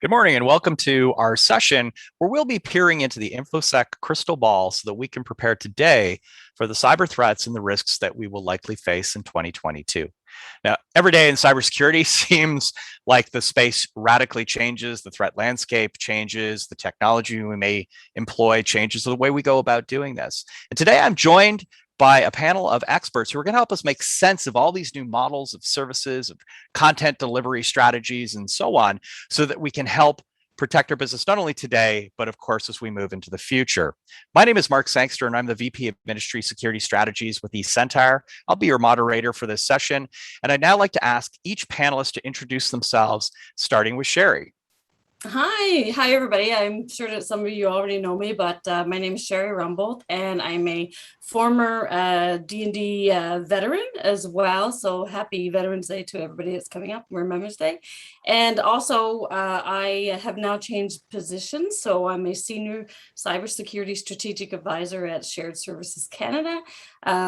Good morning and welcome to our session where we'll be peering into the Infosec crystal ball so that we can prepare today for the cyber threats and the risks that we will likely face in 2022. Now, every day in cybersecurity seems like the space radically changes, the threat landscape changes, the technology we may employ changes, the way we go about doing this. And today I'm joined by a panel of experts who are going to help us make sense of all these new models of services, of content delivery strategies, and so on, so that we can help protect our business not only today, but of course, as we move into the future. My name is Mark Sangster, and I'm the VP of Ministry Security Strategies with eSentire. I'll be your moderator for this session. And I'd now like to ask each panelist to introduce themselves, starting with Sherry. Hi, everybody. I'm sure that some of you already know me, but my name is Sherry Rumbolt, and I'm a former D&D veteran as well. So happy Veterans Day to everybody that's coming up, Remembrance Day. And also, I have now changed positions. So I'm a senior cybersecurity strategic advisor at Shared Services Canada,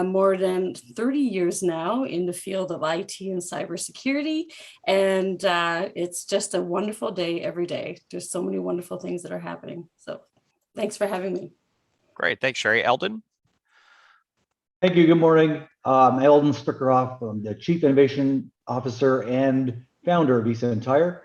more than 30 years now in the field of IT and cybersecurity. And it's just a wonderful day every day. There's so many wonderful things that are happening. So thanks for having me. Great. Thanks, Sherry. Eldon? Thank you. Good morning. I'm Eldon Sprickerhoff. I'm the Chief Innovation Officer and founder of eSentire.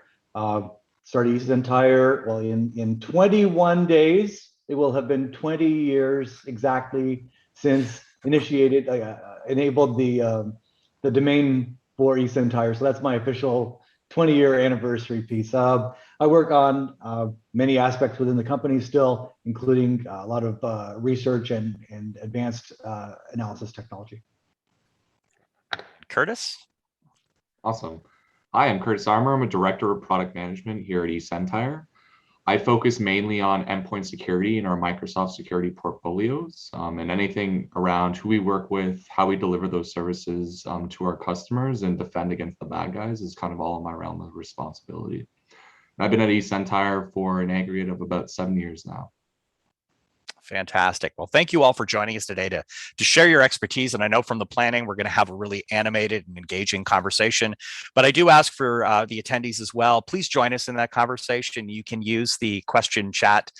Started eSentire, well, in 21 days. It will have been 20 years exactly since enabled the domain for eSentire. So that's my official 20-year anniversary piece. I work on many aspects within the company still, including a lot of research and advanced analysis technology. Kurtis? Awesome. Hi, I'm Kurtis Armour. I'm a Director of Product Management here at eSentire. I focus mainly on endpoint security in our Microsoft security portfolios, and anything around who we work with, how we deliver those services to our customers and defend against the bad guys is kind of all in my realm of responsibility. And I've been at eSentire for an aggregate of about 7 years now. Fantastic. Well, thank you all for joining us today to share your expertise. And I know from the planning, we're going to have a really animated and engaging conversation. But I do ask for the attendees as well, please join us in that conversation. You can use the question chat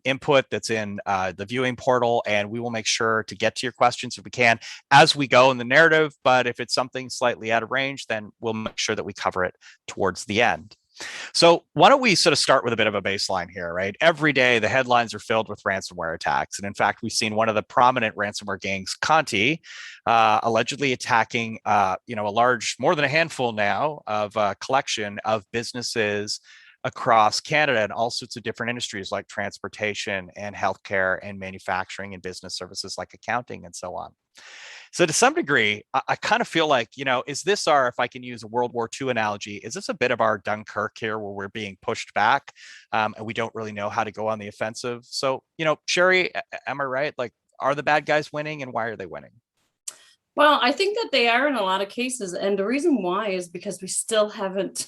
input that's in the viewing portal, and we will make sure to get to your questions if we can as we go in the narrative. But if it's something slightly out of range, then we'll make sure that we cover it towards the end. So why don't we sort of start with a bit of a baseline here, right? Every day, the headlines are filled with ransomware attacks. And in fact, we've seen one of the prominent ransomware gangs, Conti, allegedly attacking, a large, more than a handful now of collection of businesses across Canada and all sorts of different industries like transportation and healthcare and manufacturing and business services like accounting and so on. So to some degree, I kind of feel like, is this our, if I can use a World War II analogy, is this a bit of our Dunkirk here where we're being pushed back and we don't really know how to go on the offensive? So, Sherry, am I right? Like, are the bad guys winning and why are they winning? Well, I think that they are in a lot of cases, and the reason why is because we still haven't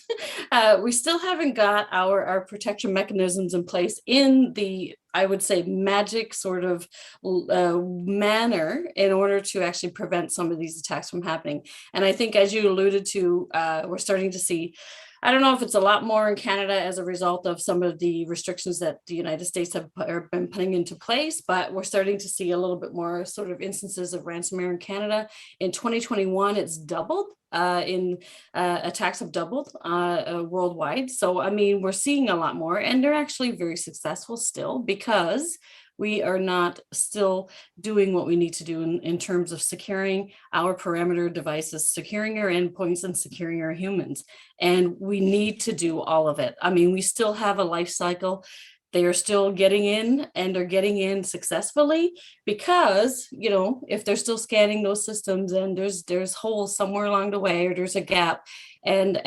got our protection mechanisms in place in the, I would say, magic sort of manner in order to actually prevent some of these attacks from happening. And I think, as you alluded to, we're starting to see, I don't know if it's a lot more in Canada as a result of some of the restrictions that the United States have been putting into place, but we're starting to see a little bit more sort of instances of ransomware in Canada. In 2021, it's doubled. Attacks have doubled worldwide. So, I mean, we're seeing a lot more, and they're actually very successful still because we are not still doing what we need to do in terms of securing our perimeter devices, securing our endpoints, and securing our humans. And we need to do all of it. I mean, we still have a life cycle. They are still getting in, and they're getting in successfully because, if they're still scanning those systems and there's holes somewhere along the way, or there's a gap. And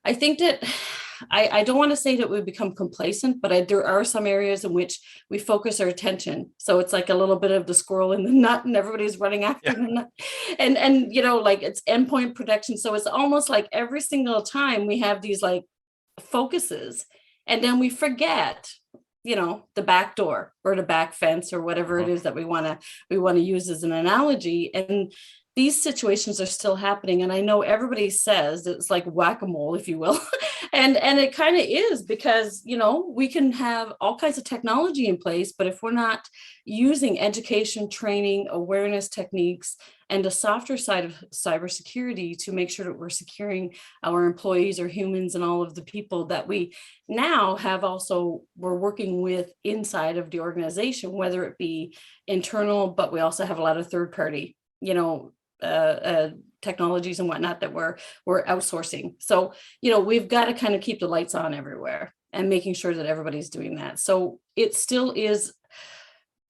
I think that I don't want to say that we become complacent, but there are some areas in which we focus our attention. So it's like a little bit of the squirrel in the nut, and everybody's running after the nut. And like, it's endpoint protection. So it's almost like every single time we have these like focuses, and then we forget, the back door or the back fence or whatever it is that we want to use as an analogy. And these situations are still happening. And I know everybody says it's like whack-a-mole, if you will. and it kind of is, because, you know, we can have all kinds of technology in place, but if we're not using education, training, awareness techniques, and a softer side of cybersecurity to make sure that we're securing our employees or humans and all of the people that we now have also, we're working with inside of the organization, whether it be internal, but we also have a lot of third party, you know, technologies and whatnot that we're outsourcing. So, you know, we've got to kind of keep the lights on everywhere and making sure that everybody's doing that. So it still is,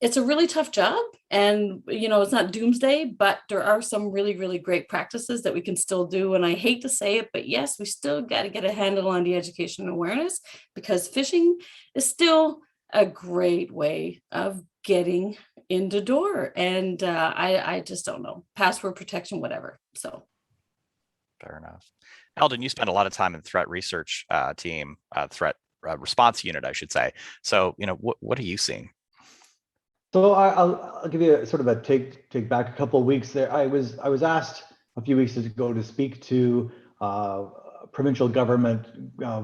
it's a really tough job, and, you know, it's not doomsday, but there are some really, really great practices that we can still do. And I hate to say it, but yes, we still got to get a handle on the education and awareness, because phishing is still a great way of getting in the door. And I just don't know, password protection, whatever. So fair enough. Eldon, you spend a lot of time in the threat research team, threat response unit, I should say. So, you know, what are you seeing? So I'll give you a sort of a take back a couple of weeks there. I was asked a few weeks ago to speak to provincial government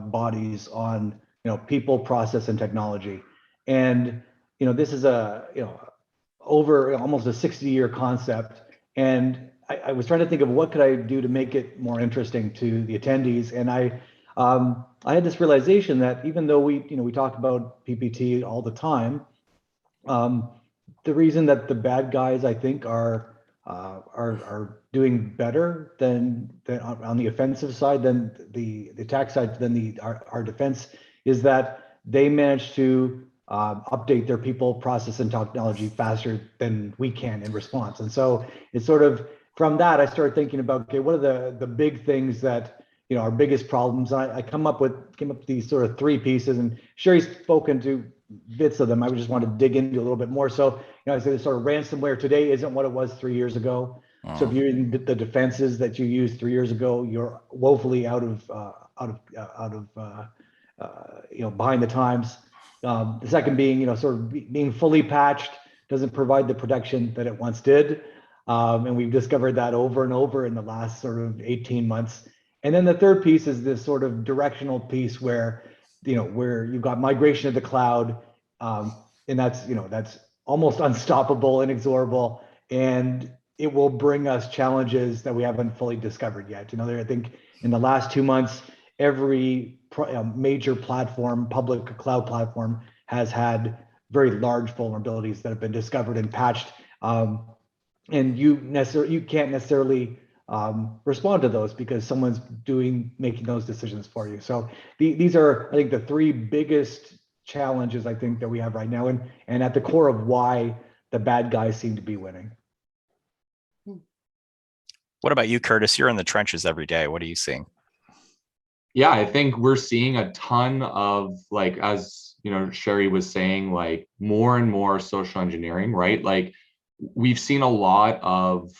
bodies on, you know, people, process, and technology. And, you know, this is a, you know, over almost a 60-year concept. And I was trying to think of what could I do to make it more interesting to the attendees. And I had this realization that even though we talk about PPT all the time, the reason that the bad guys, I think, are doing better than on the offensive side than the attack side than our defense is that they manage to update their people, process, and technology faster than we can in response. And so it's sort of from that I started thinking about, okay, what are the big things that, you know, our biggest problems. I came up with these sort of three pieces, and Sherry's spoken to bits of them. I just wanted to dig into a little bit more. So, you know, I said sort of ransomware today isn't what it was 3 years ago. So if you're in the defenses that you used 3 years ago, you're woefully out of you know, behind the times. The second being, you know, sort of being fully patched doesn't provide the protection that it once did. And we've discovered that over and over in the last sort of 18 months. And then the third piece is this sort of directional piece where, you know, where you've got migration to the cloud, and that's, you know, that's almost unstoppable, inexorable, and it will bring us challenges that we haven't fully discovered yet. You know, I think in the last 2 months, every major platform, public cloud platform, has had very large vulnerabilities that have been discovered and patched, and you can't necessarily respond to those because someone's making those decisions for you. So these are, I think, the three biggest challenges I think that we have right now, and at the core of why the bad guys seem to be winning. What about you, Kurtis? You're in the trenches every day. What are you seeing? Yeah, I think we're seeing a ton of, like, as you know, Sherry was saying, like more and more social engineering, right? Like we've seen a lot of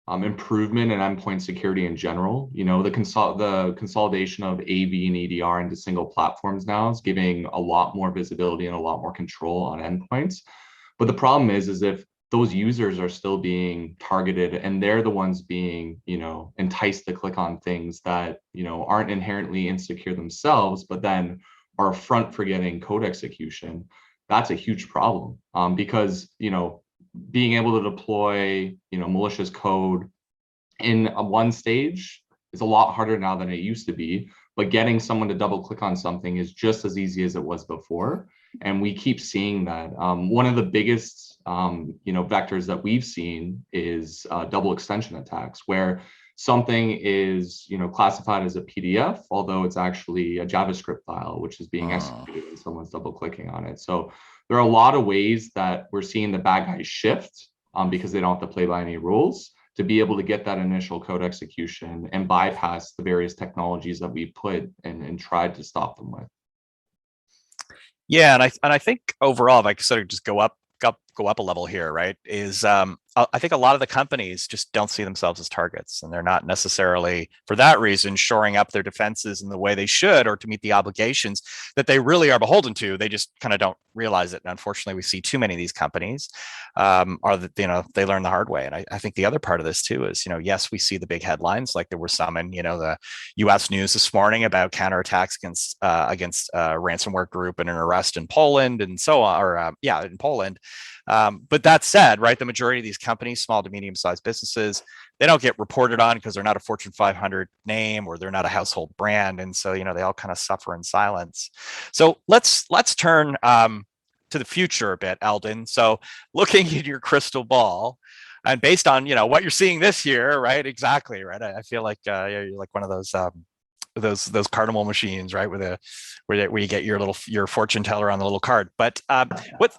improvement in endpoint security in general. You know, the consolidation of AV and EDR into single platforms now is giving a lot more visibility and a lot more control on endpoints. But the problem is if those users are still being targeted and they're the ones being, you know, enticed to click on things that, you know, aren't inherently insecure themselves, but then are a front for getting code execution, that's a huge problem. Because, you know, being able to deploy, you know, malicious code in one stage is a lot harder now than it used to be, but getting someone to double click on something is just as easy as it was before. And we keep seeing that. One of the biggest, you know, vectors that we've seen is double extension attacks, where something is, you know, classified as a PDF, although it's actually a JavaScript file, which is being executed when someone's double clicking on it. So there are a lot of ways that we're seeing the bad guys shift because they don't have to play by any rules to be able to get that initial code execution and bypass the various technologies that we put and tried to stop them with. Yeah, and I think overall, if I could sort of just go go up a level here, right, is I think a lot of the companies just don't see themselves as targets, and they're not necessarily, for that reason, shoring up their defenses in the way they should, or to meet the obligations that they really are beholden to. They just kind of don't realize it. And unfortunately, we see too many of these companies are that, they learn the hard way. And I think the other part of this too is, yes, we see the big headlines, like there were some in, the U.S. news this morning about counterattacks against a ransomware group and an arrest in Poland and so on, or in Poland. But that said, right, the majority of these companies, small to medium-sized businesses, they don't get reported on because they're not a Fortune 500 name, or they're not a household brand, and so they all kind of suffer in silence. So let's turn to the future a bit, Eldon. So looking at your crystal ball, and based on what you're seeing this year, right? Exactly, right. I feel like you're like one of those cardinal machines, right? Where you get your fortune teller on the little card. But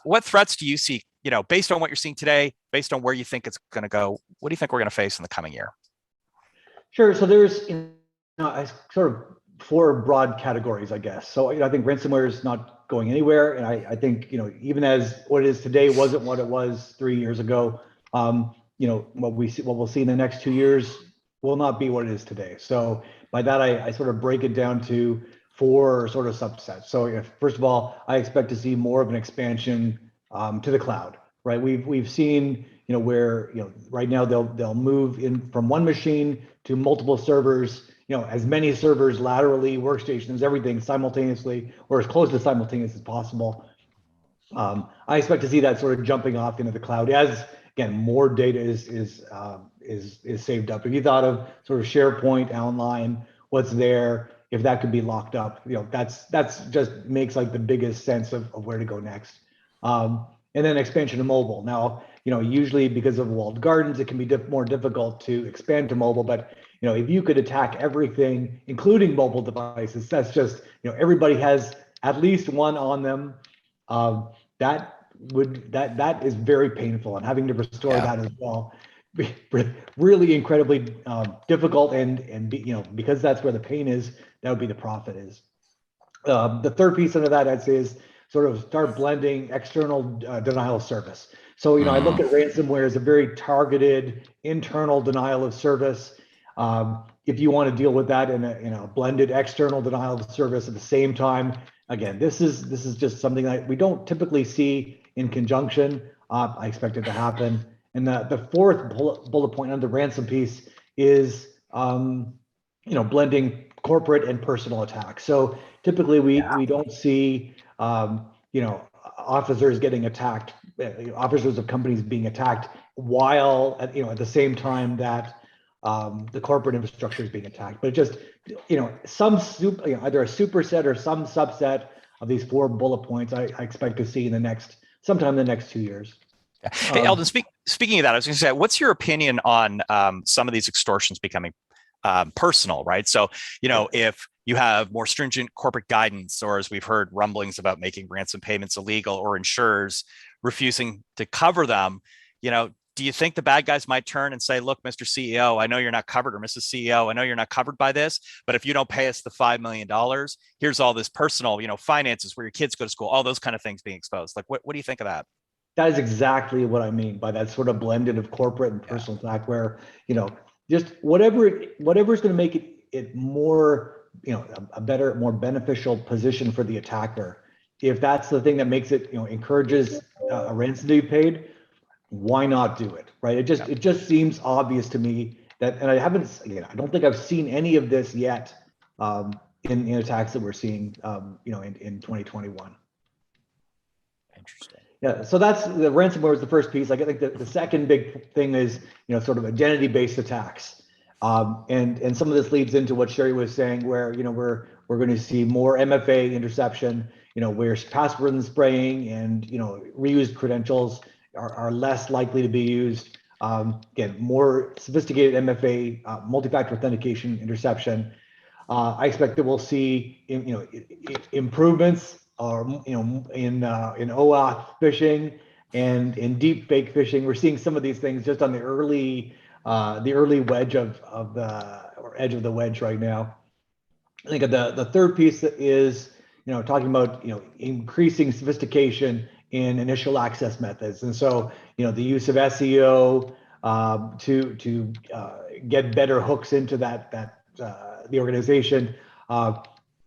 what threats do you see? Based on what you're seeing today, based on where you think it's going to go, what do you think we're going to face in the coming year? Sure. So there's sort of four broad categories, I guess. So I think ransomware is not going anywhere, and I think even as what it is today wasn't what it was 3 years ago. What we'll see in the next 2 years will not be what it is today. So by that, I sort of break it down to four sort of subsets. So first of all, I expect to see more of an expansion to the cloud, right? We've seen where right now they'll move in from one machine to multiple servers, as many servers laterally, workstations, everything simultaneously, or as close to simultaneous as possible. I expect to see that sort of jumping off into the cloud as, again, more data is saved up. If you thought of sort of SharePoint online, what's there, if that could be locked up, that's just makes like the biggest sense of where to go next. And then expansion to mobile. Now, usually because of walled gardens, it can be more difficult to expand to mobile. But if you could attack everything, including mobile devices, that's just everybody has at least one on them. That is very painful, and having to restore that as well, really incredibly difficult. And because that's where the pain is, that would be the profit is. The third piece of that, I'd say, is sort of start blending external denial of service. So I look at ransomware as a very targeted internal denial of service. If you want to deal with that in a blended external denial of service at the same time, again, this is just something that we don't typically see in conjunction. I expect it to happen. And the fourth bullet point on the ransom piece is blending corporate and personal attacks. So typically we don't see officers getting attacked, officers of companies being attacked while at the same time that the corporate infrastructure is being attacked. But it just some either a superset or some subset of these four bullet points I expect to see sometime in the next 2 years. Hey, Eldon, speaking of that, I was going to say, what's your opinion on some of these extortions becoming personal, right? So, if you have more stringent corporate guidance, or as we've heard rumblings about making ransom payments illegal, or insurers refusing to cover them, do you think the bad guys might turn and say, look, Mr. CEO, I know you're not covered, or Mrs. CEO, I know you're not covered by this, but if you don't pay us the $5 million, here's all this personal, finances, where your kids go to school, all those kind of things being exposed. Like, what do you think of that? That is exactly what I mean by that sort of blended of corporate and personal attack, where, just whatever's going to make it more, a better, more beneficial position for the attacker. If that's the thing that makes it, encourages a ransom to be paid, why not do it, right? It just seems obvious to me that, and I don't think I've seen any of this yet in attacks that we're seeing, in 2021. Interesting. Yeah, so that's the ransomware is the first piece. I think the second big thing is, sort of identity-based attacks. And some of this leads into what Sherry was saying, where, we're going to see more MFA interception, where password and spraying and, reused credentials are less likely to be used. Again, more sophisticated MFA, multi-factor authentication interception. I expect that we'll see, improvements in OAuth phishing and in deep fake phishing. We're seeing some of these things just on the early wedge of the edge of the wedge right now. I think the third piece is talking about increasing sophistication in initial access methods. And so, the use of SEO to get better hooks into the organization,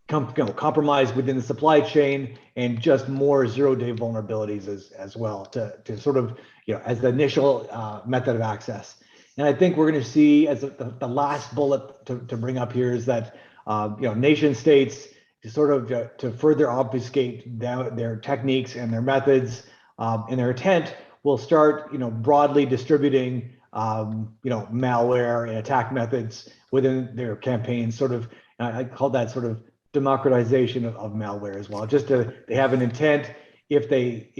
compromise within the supply chain, and just more zero-day vulnerabilities as well to sort of, as the initial method of access. And I think we're going to see, as the last bullet to bring up here, is that nation states to further obfuscate their techniques and their methods and their intent will start broadly distributing malware and attack methods within their campaigns. I call that sort of democratization of malware as well. Just they have an intent. If they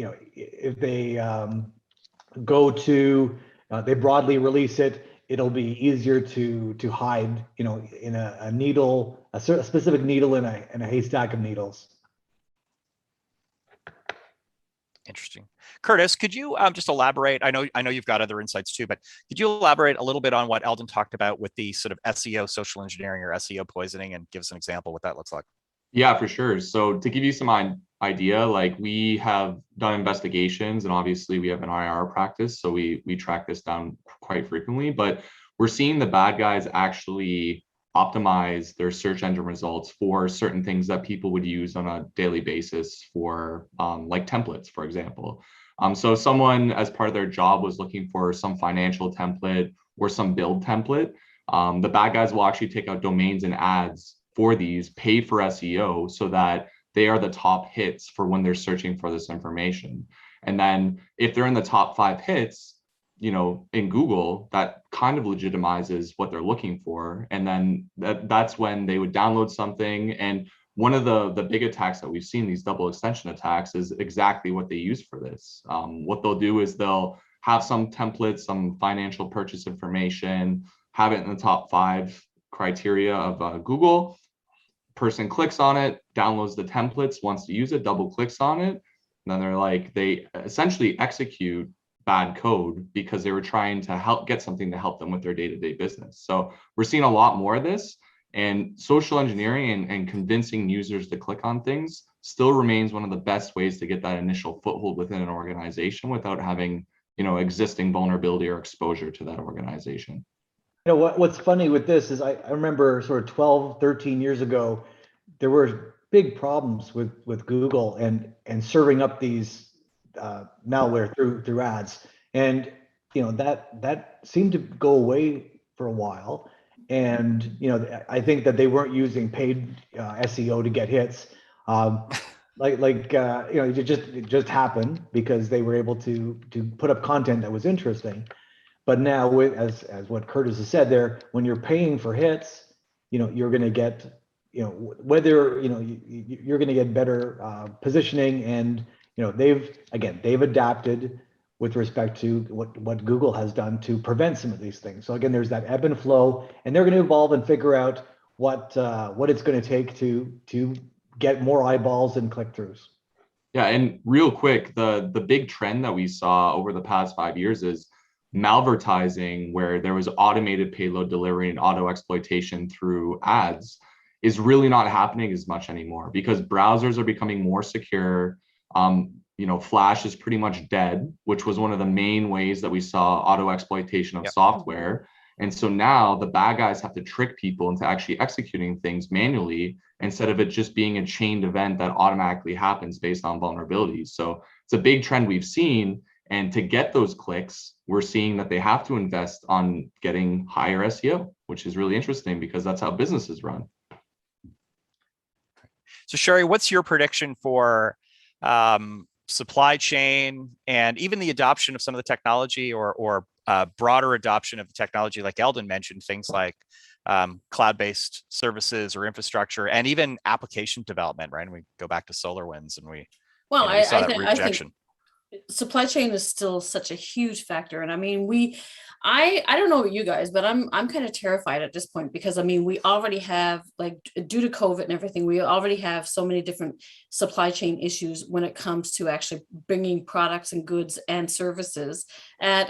they broadly release it, it'll be easier to hide, in a needle, a specific needle in a haystack of needles. Interesting. Kurtis, could you just elaborate? I know you've got other insights too, but could you elaborate a little bit on what Eldon talked about with the sort of SEO social engineering or SEO poisoning, and give us an example what that looks like? Yeah, for sure. So to give you some idea, like we have done investigations, and obviously we have an IR practice, so we track this down quite frequently, but we're seeing the bad guys actually optimize their search engine results for certain things that people would use on a daily basis for like templates, for example. So someone as part of their job was looking for some financial template or some build template. The bad guys will actually take out domains and ads for these, pay for SEO so that they are the top hits for when they're searching for this information. And then if they're in the top 5 hits, in Google, that kind of legitimizes what they're looking for. And then that's when they would download something. And one of the big attacks that we've seen, these double extension attacks, is exactly what they use for this. What they'll do is they'll have some templates, some financial purchase information, have it in the top 5 criteria of Google. Person clicks on it, downloads the templates, wants to use it, double clicks on it. And then they essentially execute bad code because they were trying to get something to help them with their day-to-day business. So we're seeing a lot more of this, and social engineering and convincing users to click on things still remains one of the best ways to get that initial foothold within an organization without having, existing vulnerability or exposure to that organization. What's funny with this is I remember sort of 12, 13 years ago, there were big problems with Google and serving up these malware through ads, and that seemed to go away for a while. And I think that they weren't using paid SEO to get hits. It just happened because they were able to put up content that was interesting. But now, as what Kurtis has said there, when you're paying for hits, you're going to get, whether you're going to get better positioning, and they've adapted with respect to what Google has done to prevent some of these things. So again, there's that ebb and flow, and they're going to evolve and figure out what it's going to take to get more eyeballs and click-throughs. Yeah, and real quick, the big trend that we saw over the past 5 years is malvertising, where there was automated payload delivery and auto exploitation through ads, is really not happening as much anymore because browsers are becoming more secure. Flash is pretty much dead, which was one of the main ways that we saw auto exploitation of software. And so now the bad guys have to trick people into actually executing things manually instead of it just being a chained event that automatically happens based on vulnerabilities. So it's a big trend we've seen. And to get those clicks, we're seeing that they have to invest on getting higher SEO, which is really interesting because that's how businesses run. So Sherry, what's your prediction for supply chain and even the adoption of some of the technology or broader adoption of the technology, like Eldon mentioned, things like cloud-based services or infrastructure, and even application development, right? And we go back to SolarWinds and we saw that rejection. Supply chain is still such a huge factor. And I mean, I don't know about you guys, but I'm kind of terrified at this point because I mean, we already have, like, due to COVID and everything, we already have so many different supply chain issues when it comes to actually bringing products and goods and services at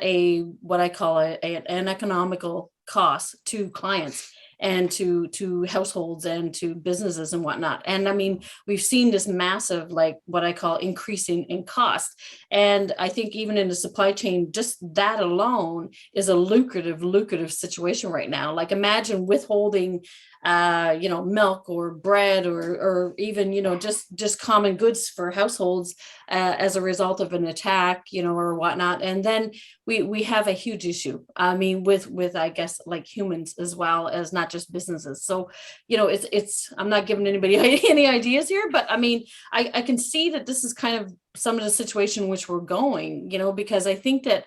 what I call an economical cost to clients. and to households and to businesses and whatnot. And I mean, we've seen this massive, like what I call increasing in cost. And I think even in the supply chain, just that alone is a lucrative situation right now. Like imagine withholding milk or bread or even, just common goods for households as a result of an attack, or whatnot. And then we have a huge issue. I mean, with I guess like humans as well as not just businesses. So, it's I'm not giving anybody any ideas here, but I mean, I can see that this is kind of some of the situation in which we're going, because I think that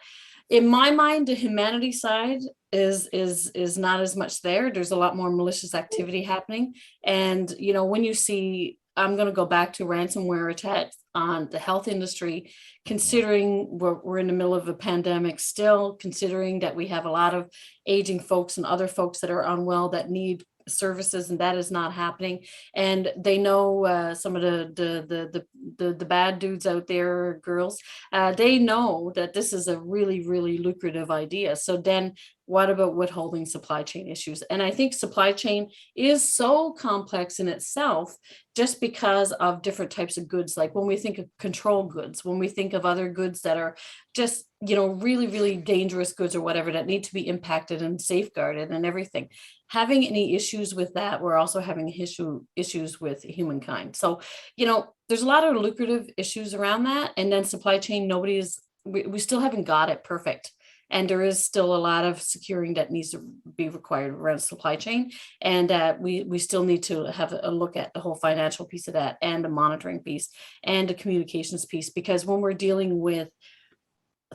in my mind, the humanity side is not as much there. There's a lot more malicious activity happening. And, when you see, I'm going to go back to ransomware attacks on the health industry, considering we're in the middle of a pandemic still, considering that we have a lot of aging folks and other folks that are unwell that need services, and that is not happening. And they know some of the bad dudes out there, girls, they know that this is a really lucrative idea. So then what about withholding supply chain issues? And I think supply chain is so complex in itself just because of different types of goods. Like when we think of control goods, when we think of other goods that are just, really dangerous goods or whatever that need to be impacted and safeguarded and everything. Having any issues with that, we're also having issues with humankind. So, there's a lot of lucrative issues around that. And then supply chain, we still haven't got it perfect. And there is still a lot of securing that needs to be required around supply chain. And we still need to have a look at the whole financial piece of that and the monitoring piece and the communications piece, because when we're dealing with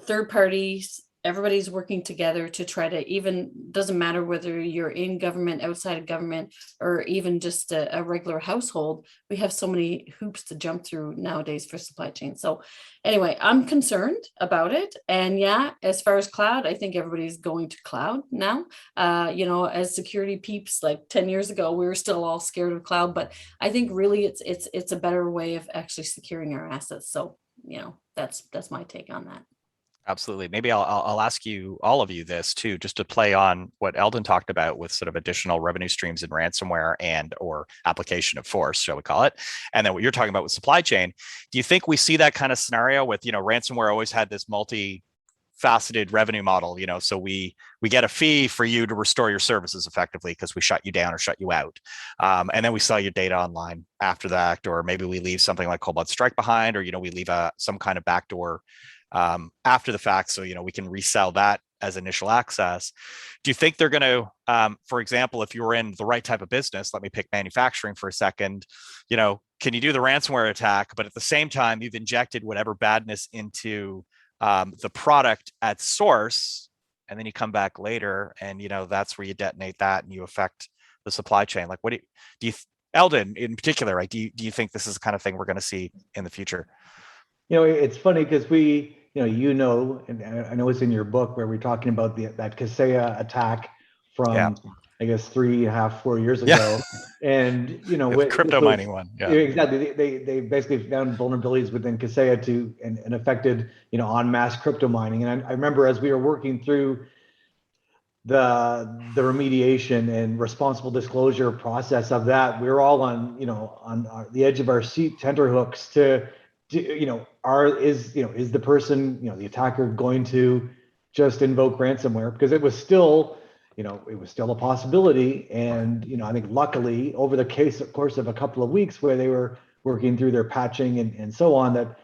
third parties, everybody's working together to try to, even doesn't matter whether you're in government, outside of government, or even just a regular household, we have so many hoops to jump through nowadays for supply chain. So anyway, I'm concerned about it. And yeah, as far as cloud, I think everybody's going to cloud now. As security peeps, like 10 years ago, we were still all scared of cloud, but I think really it's a better way of actually securing our assets. So, that's my take on that. Absolutely. Maybe I'll ask you, all of you, this too, just to play on what Eldon talked about with sort of additional revenue streams in ransomware and or application of force, shall we call it, and then what you're talking about with supply chain. Do you think we see that kind of scenario with, ransomware always had this multi-faceted revenue model, so we get a fee for you to restore your services effectively because we shut you down or shut you out, and then we sell your data online after that, or maybe we leave something like Cobalt Strike behind, or we leave some kind of backdoor after the fact, so we can resell that as initial access. Do you think they're going to, for example, if you're in the right type of business, let me pick manufacturing for a second, can you do the ransomware attack, but at the same time you've injected whatever badness into the product at source, and then you come back later and that's where you detonate that and you affect the supply chain? Like, what do you Eldon in particular, right? Do you think this is the kind of thing we're going to see in the future? It's funny because and I know it's in your book where we're talking about that Kaseya attack from, I guess, 3.5, 4 years ago. And, the crypto mining one. Yeah, exactly. They basically found vulnerabilities within Kaseya and affected, en masse crypto mining. And I remember as we were working through the remediation and responsible disclosure process of that, we were all on the edge of our seat tenterhooks to is the person, the attacker, going to just invoke ransomware? Because it was still a possibility. And I think luckily over the course of a couple of weeks where they were working through their patching and so on, that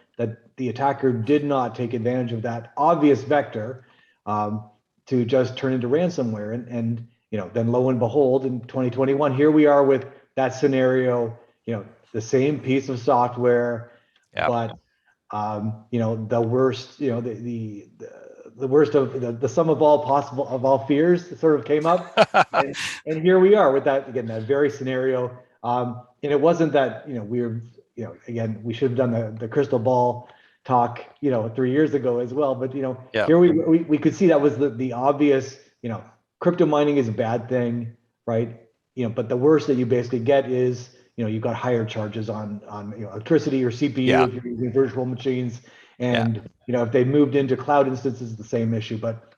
the attacker did not take advantage of that obvious vector to just turn into ransomware. And then lo and behold, in 2021, here we are with that scenario, the same piece of software. Yep. But the worst, the worst of the sum of all fears sort of came up, and here we are with that again, that very scenario. And it wasn't that again, we should have done the crystal ball talk 3 years ago as well. But yep. Here we could see that was the obvious. Crypto mining is a bad thing, right? But the worst that you basically get is you've got higher charges on electricity or CPU. Yeah. If you're using virtual machines, and if they moved into cloud instances, the same issue. But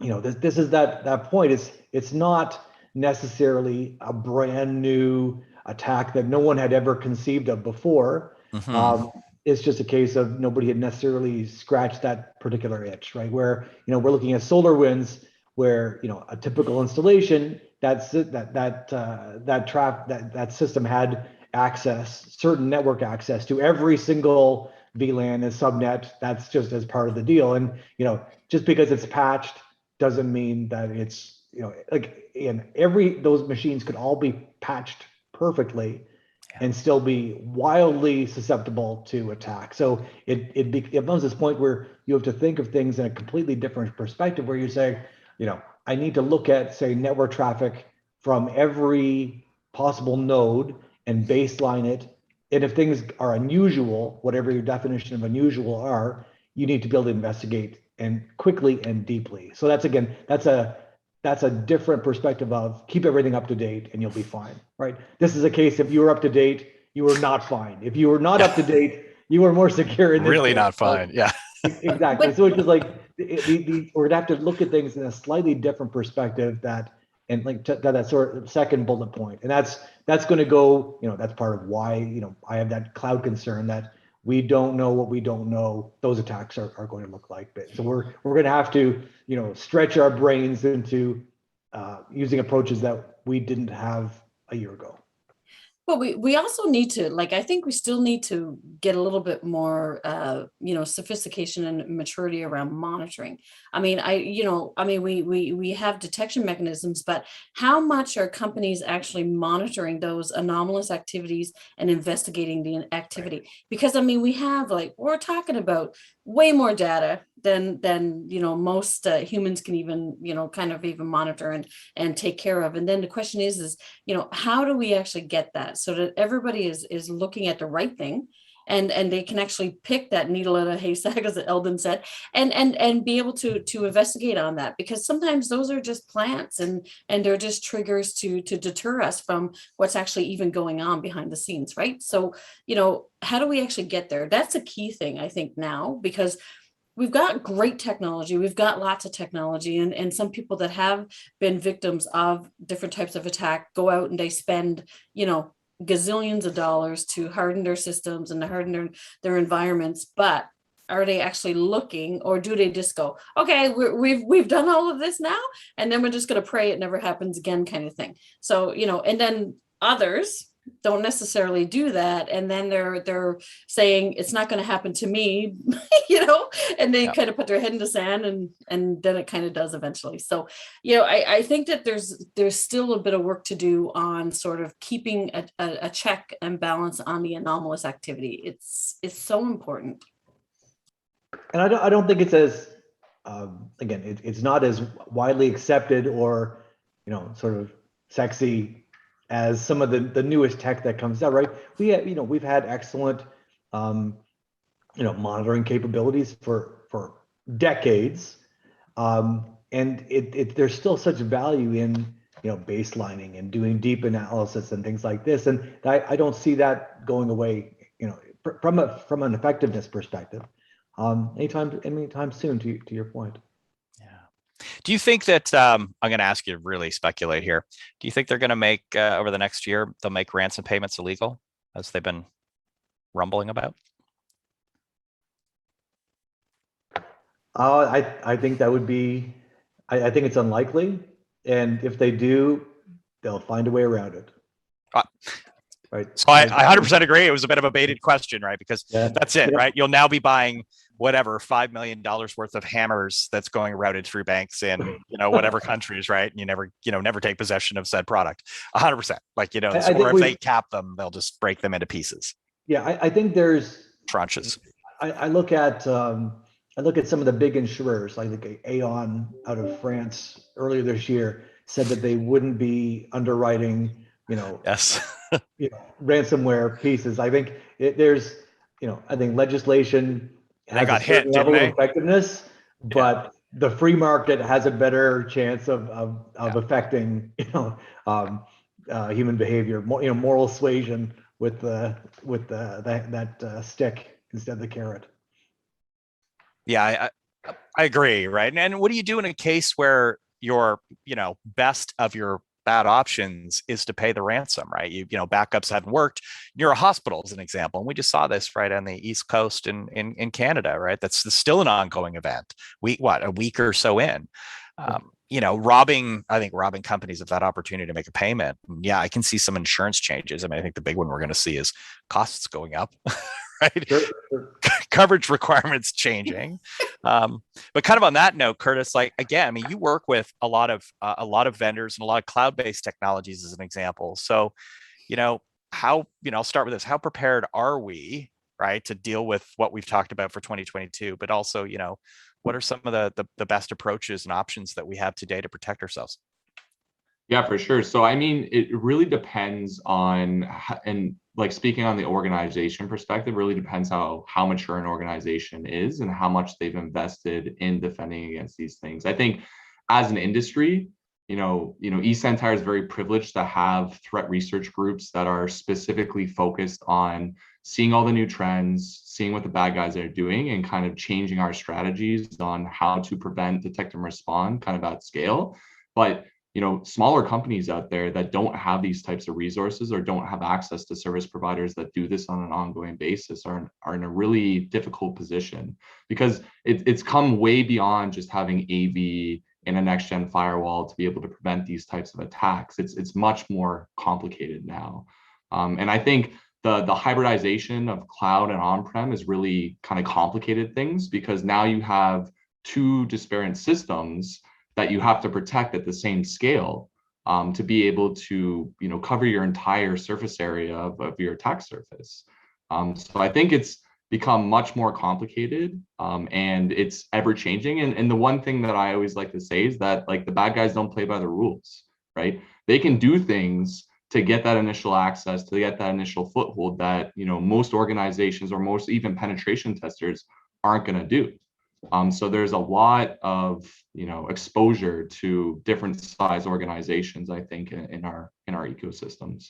this is that point. It's not necessarily a brand new attack that no one had ever conceived of before. Mhm. It's just a case of nobody had necessarily scratched that particular itch, right? Where, we're looking at SolarWinds, where, a typical installation, that system had access, certain network access to every single VLAN and subnet. That's just as part of the deal. And, just because it's patched doesn't mean that it's, like in those machines could all be patched perfectly and still be wildly susceptible to attack. So it becomes this point where you have to think of things in a completely different perspective, where you say, I need to look at, say, network traffic from every possible node and baseline it. And if things are unusual, whatever your definition of unusual are, you need to be able to investigate and quickly and deeply. So that's a different perspective of keep everything up to date and you'll be fine, right? This is a case, if you were up to date, you were not fine. If you were not up to date, you were more secure in this Really case. not fine. Yeah. Exactly. So it's just like we're gonna have to look at things in a slightly different perspective, and like that sort of second bullet point. And that's going to go, that's part of why, I have that cloud concern that we don't know what we don't know those attacks are going to look like. So we're going to have to, stretch our brains into using approaches that we didn't have a year ago. But we also need to, like, I think we still need to get a little bit more, sophistication and maturity around monitoring. I mean, we have detection mechanisms, but how much are companies actually monitoring those anomalous activities and investigating the activity? Because, I mean, we're talking about way more data than most humans can even, kind of even monitor and take care of. And then the question is, how do we actually get that so that everybody is looking at the right thing, and they can actually pick that needle in a haystack, as Eldon said, and be able to investigate on that? Because sometimes those are just plants, and they're just triggers to deter us from what's actually even going on behind the scenes, right? So, how do we actually get there? That's a key thing, I think, now, because we've got great technology. We've got lots of technology, and some people that have been victims of different types of attack go out and they spend, gazillions of dollars to harden their systems and to harden their environments. But are they actually looking, or do they just go, okay, we've done all of this now, and then we're just going to pray it never happens again, kind of thing? So, and then others don't necessarily do that, and then they're saying it's not going to happen to me, and they kind of put their head in the sand, and then it kind of does eventually. So, I think that there's still a bit of work to do on sort of keeping a check and balance on the anomalous activity. It's so important. And I don't think it's as again, it's not as widely accepted or sort of sexy as some of the newest tech that comes out, right? We've had excellent monitoring capabilities for decades, and there's still such value in baselining and doing deep analysis and things like this, and I don't see that going away from an effectiveness perspective anytime soon, to your point. Do you think that I'm going to ask you to really speculate here? Do you think they're going to make over the next year, they'll make ransom payments illegal, as they've been rumbling about? I think that would be, I think it's unlikely. And if they do, they'll find a way around it. Right. So I 100% agree. It was a bit of a baited question, right? Because that's it, right? You'll now be buying whatever $5 million worth of hammers that's going routed through banks in whatever countries, right? And you never take possession of said product. 100%. Like or if they cap them, they'll just break them into pieces. Yeah, I think there's tranches. I look at some of the big insurers, like Aon out of France earlier this year said that they wouldn't be underwriting, yes, ransomware pieces. I think there's, I think legislation has a certain level of effectiveness, but the free market has a better chance of affecting, human behavior, moral suasion with that stick instead of the carrot. Yeah, I agree, right? And what do you do in a case where your, best of your bad options is to pay the ransom, right? Backups haven't worked. You're a hospital as an example. And we just saw this right on the East Coast in Canada, right? That's still an ongoing event. A week or so in. Robbing companies of that opportunity to make a payment. Yeah, I can see some insurance changes. I mean, I think the big one we're going to see is costs going up, right? Sure. Coverage requirements changing. But kind of on that note, Kurtis, like, again, I mean, you work with a lot of vendors and a lot of cloud-based technologies as an example. So, I'll start with this. How prepared are we, right, to deal with what we've talked about for 2022, but also, what are some of the best approaches and options that we have today to protect ourselves? Yeah, for sure. So, I mean, it really depends on, and like speaking on the organization perspective, really depends how mature an organization is and how much they've invested in defending against these things. I think as an industry, eSentire is very privileged to have threat research groups that are specifically focused on seeing all the new trends, seeing what the bad guys are doing, and kind of changing our strategies on how to prevent, detect, and respond kind of at scale. But smaller companies out there that don't have these types of resources or don't have access to service providers that do this on an ongoing basis are in a really difficult position, because it's come way beyond just having AV and a next-gen firewall to be able to prevent these types of attacks. It's much more complicated now. And I think the hybridization of cloud and on-prem is really kind of complicated things, because now you have two disparate systems that you have to protect at the same scale to be able to cover your entire surface area of your attack surface. So I think it's become much more complicated, and it's ever changing. And the one thing that I always like to say is that, like, the bad guys don't play by the rules, right? They can do things to get that initial access, to get that initial foothold that most organizations or most even penetration testers aren't going to do. So there's a lot of exposure to different size organizations, I think, in our ecosystems.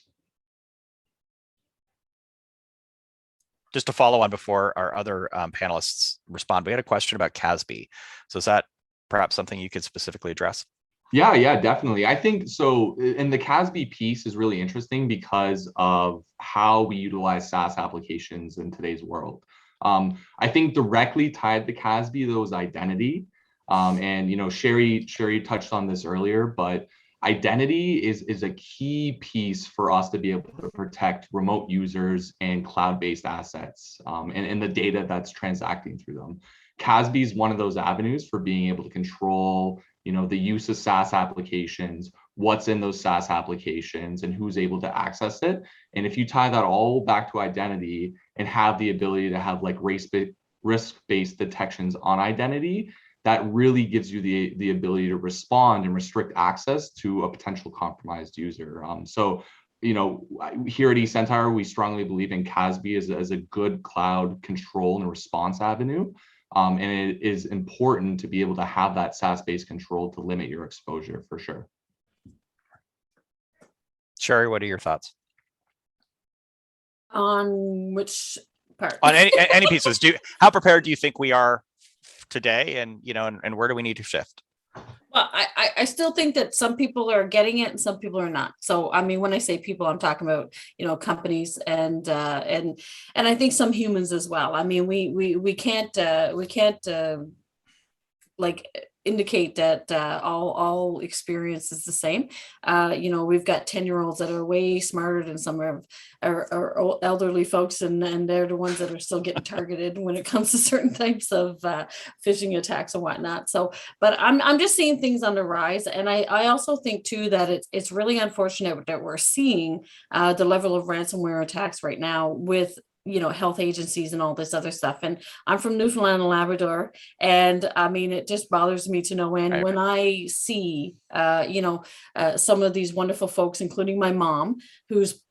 Just to follow on before our other panelists respond, we had a question about CASB. So is that perhaps something you could specifically address? Yeah, definitely. I think so. And the CASB piece is really interesting because of how we utilize SaaS applications in today's world. I think directly tied to CASB, though, is identity. And Sherry touched on this earlier, but identity is a key piece for us to be able to protect remote users and cloud-based assets, and the data that's transacting through them. CASB is one of those avenues for being able to control the use of SaaS applications, what's in those SaaS applications, and who's able to access it. And if you tie that all back to identity and have the ability to have like risk-based detections on identity, that really gives you the ability to respond and restrict access to a potential compromised user. So here at eSentire, we strongly believe in CASB as a good cloud control and response avenue. And it is important to be able to have that SaaS-based control to limit your exposure, for sure. Sherry, what are your thoughts? On which part? On any pieces. How prepared do you think we are today, and and where do we need to shift? Well, I still think that some people are getting it and some people are not. So, I mean, when I say people, I'm talking about, companies and I think some humans as well. I mean, we can't like indicate that all experience is the same. We've got 10-year-olds that are way smarter than some of our elderly folks, and they're the ones that are still getting targeted when it comes to certain types of phishing attacks and whatnot. So, but I'm just seeing things on the rise, and I also think too that it's really unfortunate that we're seeing the level of ransomware attacks right now with health agencies and all this other stuff. And I'm from Newfoundland and Labrador. And I mean, it just bothers me to no end when I see, some of these wonderful folks, including my mom, who's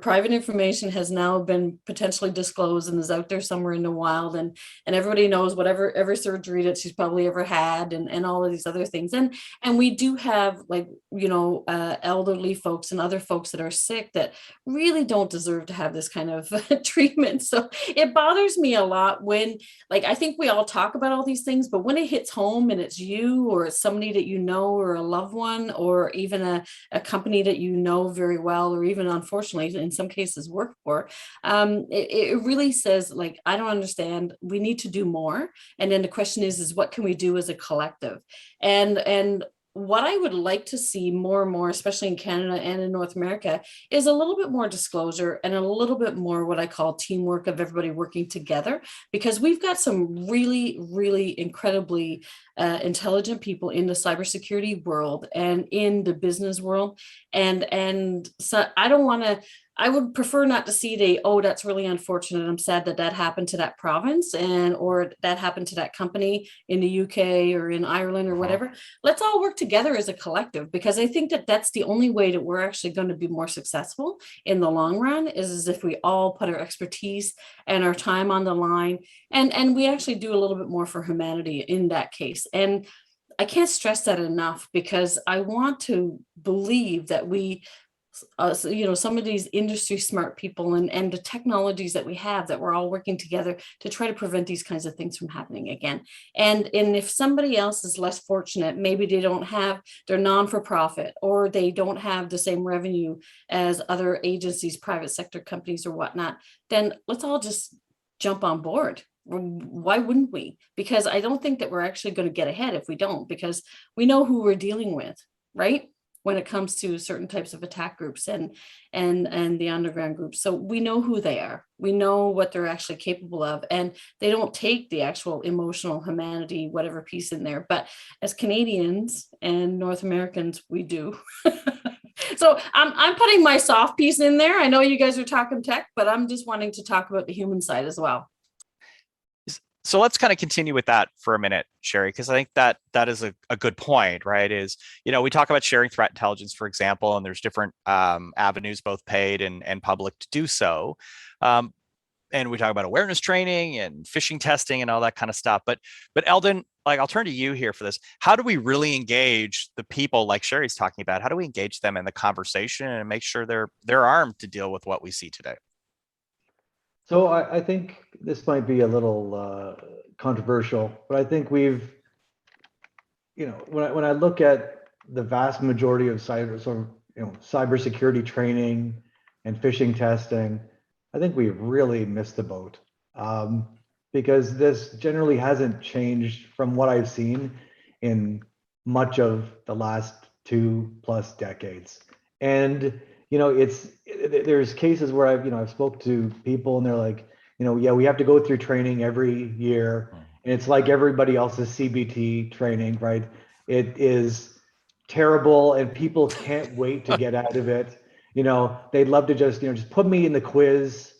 private information has now been potentially disclosed and is out there somewhere in the wild, and everybody knows whatever every surgery that she's probably ever had, and all of these other things. And we do have, like, elderly folks and other folks that are sick that really don't deserve to have this kind of treatment. So it bothers me a lot when, like, I think we all talk about all these things, but when it hits home and it's you or it's somebody that you know, or a loved one, or even a company that you know very well, or even unfortunately in some cases work for, it really says, like, I don't understand, we need to do more. And then the question is what can we do as a collective? And what I would like to see more and more, especially in Canada and in North America, is a little bit more disclosure and a little bit more what I call teamwork, of everybody working together, because we've got some really, really incredibly intelligent people in the cybersecurity world and in the business world. And so I would prefer not to see oh, that's really unfortunate, I'm sad that happened to that province, or that happened to that company in the UK or in Ireland or whatever. Let's all work together as a collective, because I think that that's the only way that we're actually going to be more successful in the long run, is if we all put our expertise and our time on the line, and we actually do a little bit more for humanity in that case. And I can't stress that enough, because I want to believe that we, some of these industry smart people and the technologies that we have, that we're all working together to try to prevent these kinds of things from happening again. And if somebody else is less fortunate, maybe they're non-for-profit, or they don't have the same revenue as other agencies, private sector companies or whatnot, then let's all just jump on board. Why wouldn't we? Because I don't think that we're actually going to get ahead if we don't, because we know who we're dealing with, right? When it comes to certain types of attack groups and the underground groups. So we know who they are. We know what they're actually capable of, and they don't take the actual emotional humanity, whatever piece in there. But as Canadians and North Americans, we do. So I'm putting my soft piece in there. I know you guys are talking tech, but I'm just wanting to talk about the human side as well. So let's kind of continue with that for a minute, Sherry, because I think that is a good point, right? Is, we talk about sharing threat intelligence, for example, and there's different avenues, both paid and public, to do so. And we talk about awareness training and phishing testing and all that kind of stuff. But Eldon, like, I'll turn to you here for this. How do we really engage the people like Sherry's talking about? How do we engage them in the conversation and make sure they're armed to deal with what we see today? So I think this might be a little controversial, but I think we've, when I look at the vast majority of cybersecurity training and phishing testing, I think we've really missed the boat, because this generally hasn't changed from what I've seen in much of the last 2+ decades. And there's cases where I've spoke to people and they're like, yeah, we have to go through training every year, and it's like everybody else's CBT training, right? It is terrible, and people can't wait to get out of it. They'd love to just put me in the quiz,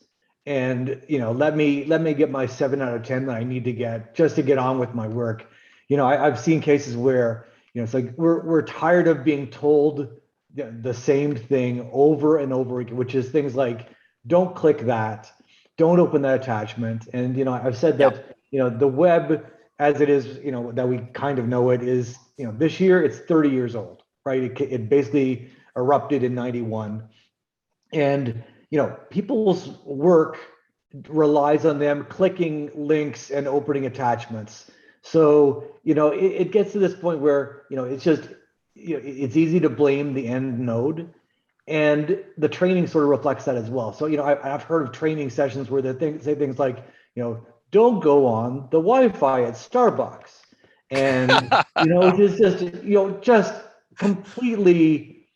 and let me get my 7 out of 10 that I need to get just to get on with my work. I've seen cases where it's like we're tired of being told the same thing over and over again, which is things like, don't click that, don't open that attachment. And I've said that the web as it is, that we kind of know it, is this year it's 30 years old, right? It basically erupted in 91, and people's work relies on them clicking links and opening attachments. So it gets to this point where it's just it's easy to blame the end node, and the training sort of reflects that as well. So I've heard of training sessions where they say things like, don't go on the Wi-Fi at Starbucks, and just completely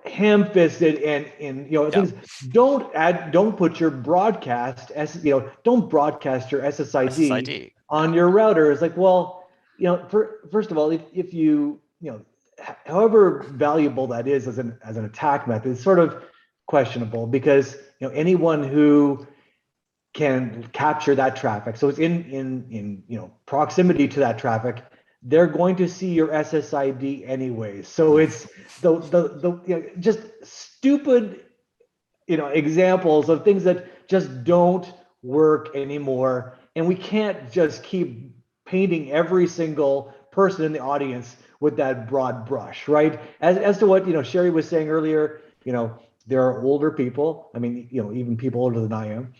ham-fisted, and things. Don't put your broadcast don't broadcast your SSID on your router. It's like, well, first of all, if you however valuable that is as an attack method, it's sort of questionable, because anyone who can capture that traffic, so it's in proximity to that traffic, they're going to see your SSID anyway. So it's the just stupid examples of things that just don't work anymore. And we can't just keep painting every single person in the audience with that broad brush, right? As to what, Sherry was saying earlier, there are older people, I mean, even people older than I am,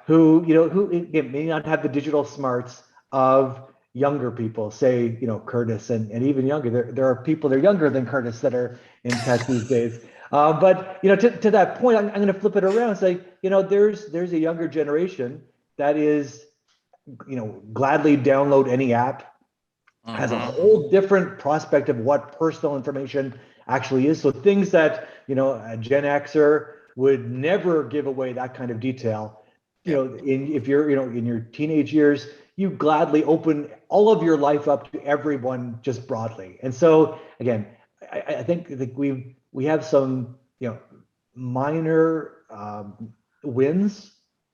who again, may not have the digital smarts of younger people, say, Kurtis, and even younger. There are people that are younger than Kurtis that are in tech these days. But to that point, I'm going to flip it around and say, there's a younger generation that is, gladly download any app, has a whole different prospect of what personal information actually is. So things that, a Gen Xer would never give away that kind of detail. If you're, in your teenage years, you gladly open all of your life up to everyone just broadly. And so again, I think we have some, minor wins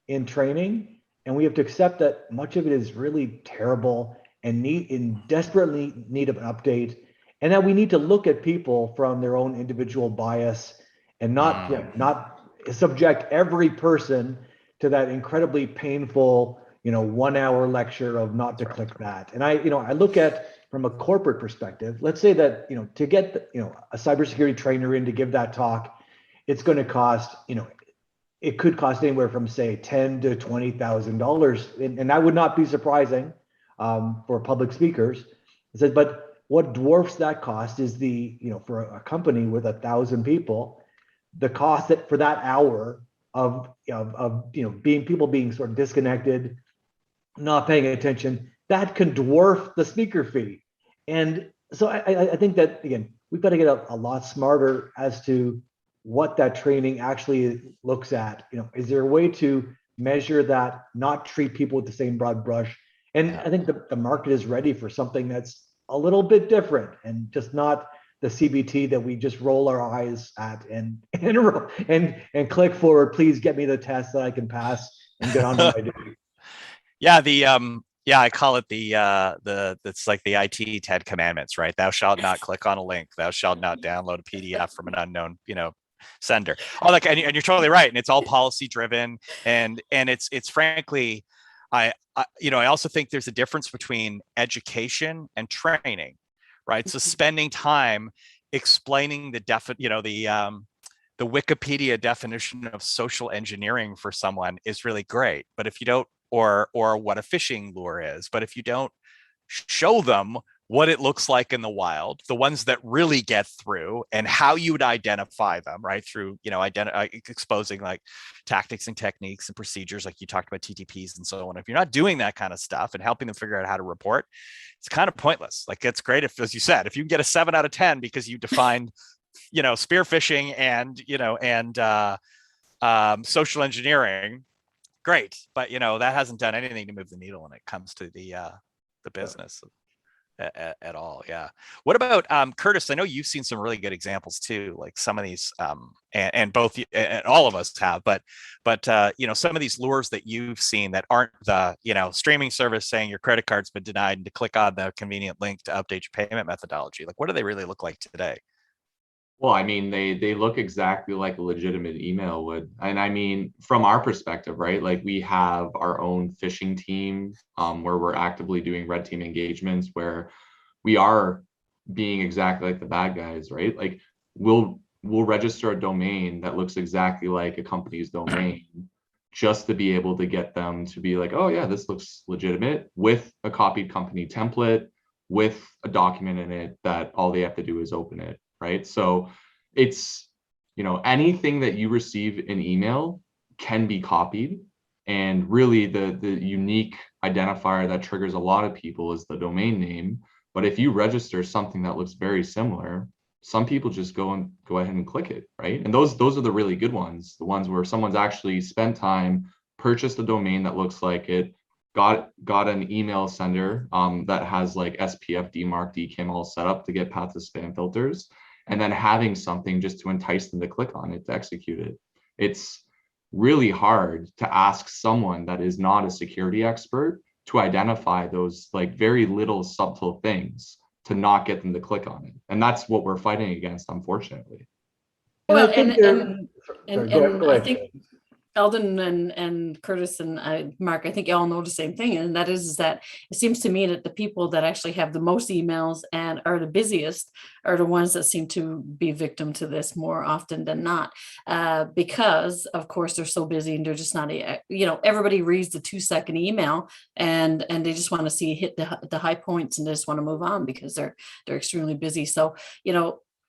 in training, and we have to accept that much of it is really terrible and desperately need of an update, and that we need to look at people from their own individual bias and not subject every person to that incredibly painful 1 hour lecture of not to click that. And I look at from a corporate perspective, let's say that to get a cybersecurity trainer in to give that talk, it's going to cost it could cost anywhere from say $10,000 to $20,000, and that would not be surprising for public speakers. It says, but what dwarfs that cost is for a company with 1,000 people, the cost that for that hour of people being sort of disconnected, not paying attention, that can dwarf the speaker fee. And so I think that, again, we've got to get a lot smarter as to what that training actually looks at. Is there a way to measure that, not treat people with the same broad brush? And I think the market is ready for something that's a little bit different and just not the CBT that we just roll our eyes at and click forward. Please get me the test that I can pass and get on with my day. I call it it's like the IT 10 commandments, right? Thou shalt not click on a link. Thou shalt not download a PDF from an unknown, sender. And you're totally right. And it's all policy driven. And it's frankly, I also think there's a difference between education and training, right? So spending time explaining the Wikipedia definition of social engineering for someone is really great. But if you don't, or what a phishing lure is, but if you don't show them what it looks like in the wild, the ones that really get through, and how you would identify them, right? Through, exposing like tactics and techniques and procedures, like you talked about TTPs and so on. If you're not doing that kind of stuff and helping them figure out how to report, it's kind of pointless. Like, it's great if, as you said, if you can get a 7 out of 10 because you defined, spear phishing and social engineering, great. But, that hasn't done anything to move the needle when it comes to the business at all. Yeah. What about Kurtis? I know you've seen some really good examples too, like some of these, and both and all of us have, but some of these lures that you've seen that aren't the streaming service saying your credit card's been denied and to click on the convenient link to update your payment methodology. Like, what do they really look like today? Well, I mean, they look exactly like a legitimate email would. And I mean, from our perspective, right? Like, we have our own phishing team where we're actively doing red team engagements where we are being exactly like the bad guys, right? Like, we'll register a domain that looks exactly like a company's domain just to be able to get them to be like, oh yeah, this looks legitimate, with a copied company template, with a document in it that all they have to do is open it. Right. So it's, anything that you receive in email can be copied. And really the unique identifier that triggers a lot of people is the domain name. But if you register something that looks very similar, some people just go ahead and click it. Right. And those are the really good ones, the ones where someone's actually spent time, purchased a domain that looks like it, got an email sender that has like SPF, DMARC, DKIM all set up to get past the spam filters, and then having something just to entice them to click on it, to execute it. It's really hard to ask someone that is not a security expert to identify those like very little subtle things to not get them to click on it. And that's what we're fighting against, unfortunately. Well, I think go I ahead. think Eldon and Kurtis and Mark, I think you all know the same thing, and that is that it seems to me that the people that actually have the most emails and are the busiest are the ones that seem to be victim to this more often than not, because of course they're so busy and they're just not, everybody reads the 2-second email and they just want to see hit the high points and they just want to move on because they're extremely busy. So,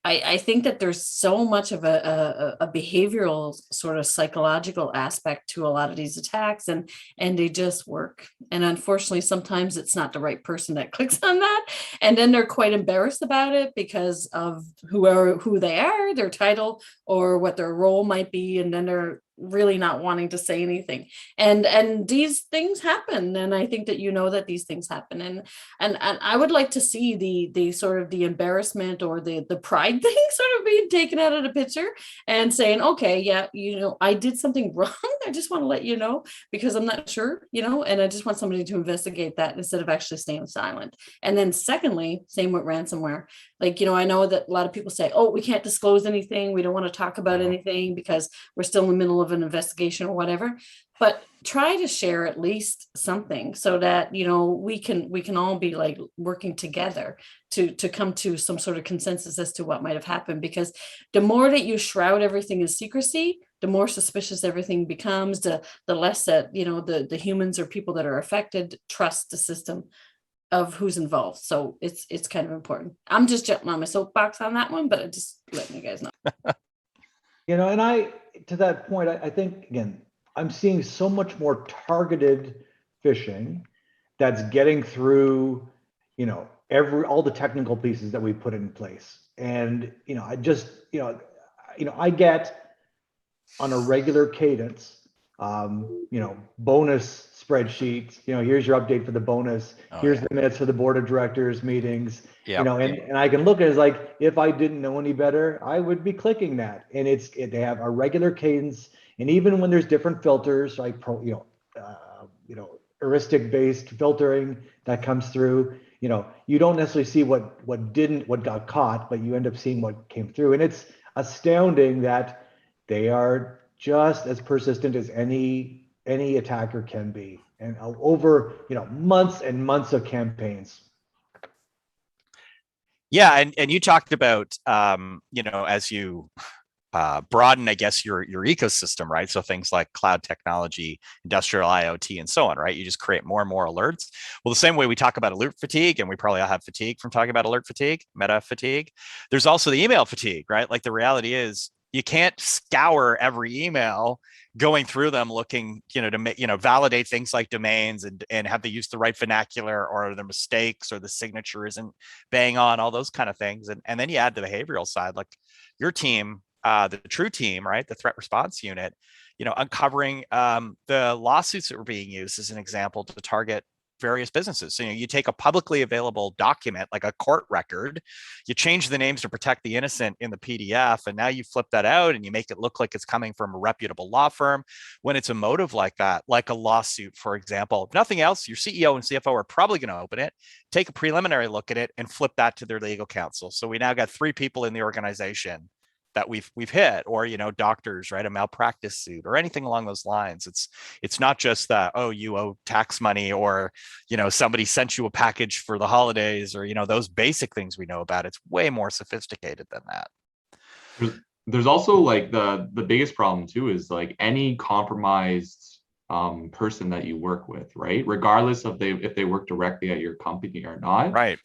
I think that there's so much of a behavioral sort of psychological aspect to a lot of these attacks, and they just work. And unfortunately, sometimes it's not the right person that clicks on that, and then they're quite embarrassed about it because of who they are, their title, or what their role might be, and then they're really not wanting to say anything. And these things happen, and I think that that these things happen, and I would like to see the sort of the embarrassment or the pride thing sort of being taken out of the picture and saying, okay, yeah, I did something wrong. I just want to let you know because I'm not sure, and I just want somebody to investigate that instead of actually staying silent. And then secondly, same with ransomware. Like, I know that a lot of people say, oh, we can't disclose anything. We don't want to talk about anything because we're still in the middle of an investigation or whatever. But try to share at least something so that, we can all be like working together to come to some sort of consensus as to what might have happened. Because the more that you shroud everything in secrecy, the more suspicious everything becomes, the less that, the humans or people that are affected trust the system of who's involved. So it's kind of important. I'm just jumping on my soapbox on that one, but I just letting you guys know. And to that point, I think, again, I'm seeing so much more targeted phishing that's getting through, all the technical pieces that we put in place. And, I just, I get on a regular cadence, bonus spreadsheets, here's your update for the bonus. Here's the minutes for the board of directors meetings, and I can look at it as like, if I didn't know any better, I would be clicking that. And they have a regular cadence. And even when there's different filters, like heuristic based filtering that comes through, you don't necessarily see what got caught, but you end up seeing what came through. And it's astounding that they are just as persistent as any attacker can be, and over months and months of campaigns. Yeah, and you talked about as you broaden, I guess, your ecosystem, right? So things like cloud technology, industrial IoT, and so on, right? You just create more and more alerts. Well, the same way we talk about alert fatigue, and we probably all have fatigue from talking about alert fatigue, meta fatigue. There's also the email fatigue, right? Like the reality is you can't scour every email going through them looking, to validate things like domains and have they used the right vernacular or the mistakes or the signature isn't bang on, all those kind of things. And then you add the behavioral side, like your team, the true team, right? The threat response unit, uncovering the lawsuits that were being used as an example to target various businesses. So you take a publicly available document like a court record, you change the names to protect the innocent in the PDF, and now you flip that out and you make it look like it's coming from a reputable law firm when it's a motive like that, like a lawsuit, for example. If nothing else, your CEO and CFO are probably going to open it, take a preliminary look at it, and flip that to their legal counsel. So we now got 3 people in the organization that we've hit, or doctors, right, a malpractice suit or anything along those lines. It's not just that, oh, you owe tax money, or somebody sent you a package for the holidays, or those basic things we know about. It's way more sophisticated than that. There's also like the biggest problem too is like any compromised person that you work with, right, regardless of if they work directly at your company or not, right?